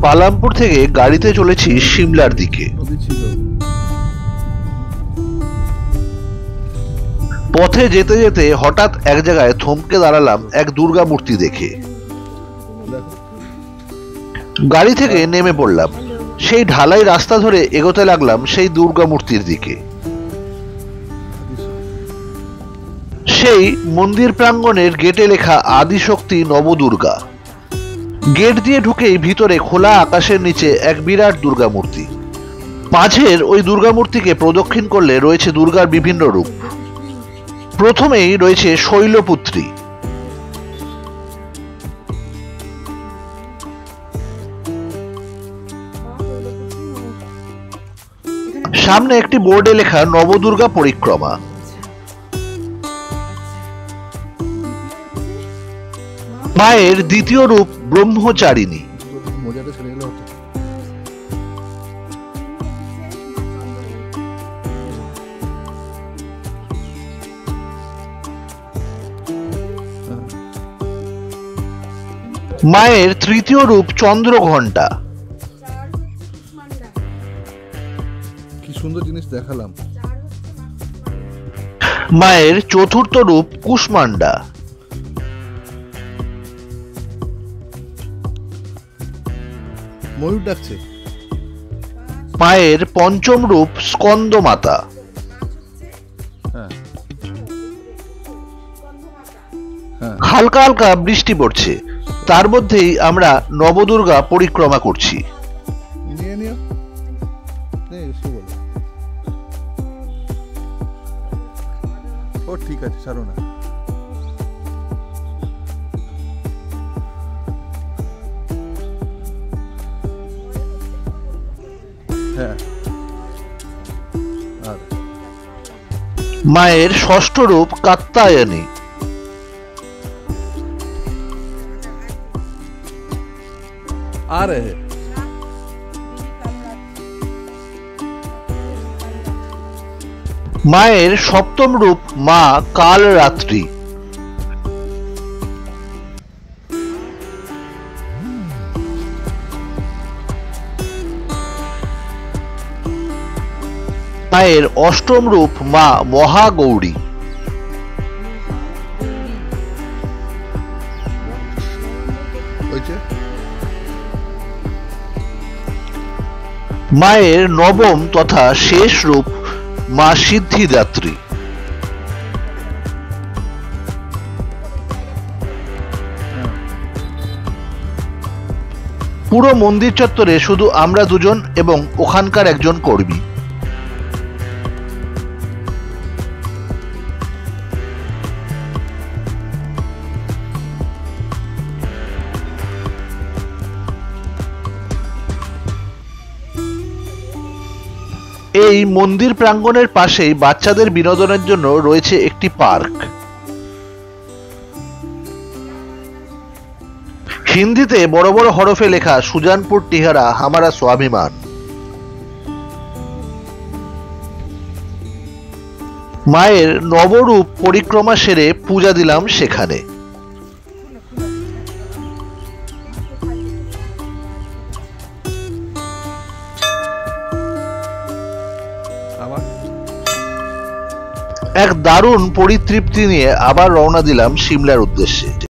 পালামপুর থেকে গাড়িতে চলেছি সিমলার দিকে। পথে যেতে যেতে হঠাৎ এক জায়গায় থমকে দাঁড়ালাম এক দুর্গা মূর্তি দেখে। গাড়ি থেকে নেমে পড়লাম, সেই ঢালাই রাস্তা ধরে এগোতে লাগলাম সেই দুর্গা মূর্তির দিকে। সেই মন্দির প্রাঙ্গণের গেটে লেখা আদিশক্তি নবদুর্গা। গেট দিয়ে ঢুকেই ভিতরে খোলা আকাশের নিচে এক বিরাট দুর্গা মূর্তি। মাঝের ওই দুর্গা মূর্তিকে প্রদক্ষিণ করলে রয়েছে দুর্গার বিভিন্ন রূপ। প্রথমেই রয়েছে শৈলপুত্রী। সামনে একটি বোর্ডে লেখা নবদুর্গা পরিক্রমা। মায়ের দ্বিতীয় রূপ ব্রহ্মচারিণী। মায়ের তৃতীয় রূপ চন্দ্রঘণ্টা। কি সুন্দর জিনিস দেখালাম। মায়ের চতুর্থ রূপ কুষ্মান্ডা। ময়ূর ডাকছে। মায়ের পঞ্চম রূপ স্কন্দ মাতা। হালকা হালকা বৃষ্টি পড়ছে, তার মধ্যেই আমরা নবদুর্গা পরিক্রমা করছি। ও ঠিক আছে, ছাড়ো না। মায়ের ষষ্ঠ রূপ কাত্যায়নী। মায়ের সপ্তম রূপ মা কালরাত্রি। মায়ের অষ্টম রূপ মা মহাগৌরী। মায়ের নবম তথা শেষ রূপ মা সিদ্ধিদাত্রী। পুরো মন্দির চত্বরে শুধু আমরা দুজন এবং ওখানকার একজন কর্মী। এই মন্দির প্রাঙ্গণের পাশেই বাচ্চাদের বিনোদনের জন্য রয়েছে একটি পার্ক। হিন্দিতে বড় বড় হরফে লেখা সুজানপুর টিহারা হামারা স্বাভিমান। মায়ের নবরূপ পরিক্রমা সেরে পূজা দিলাম সেখানে। এক দারুণ পরিতৃপ্তি নিয়ে আবার রওনা দিলাম সিমলার উদ্দেশ্যে।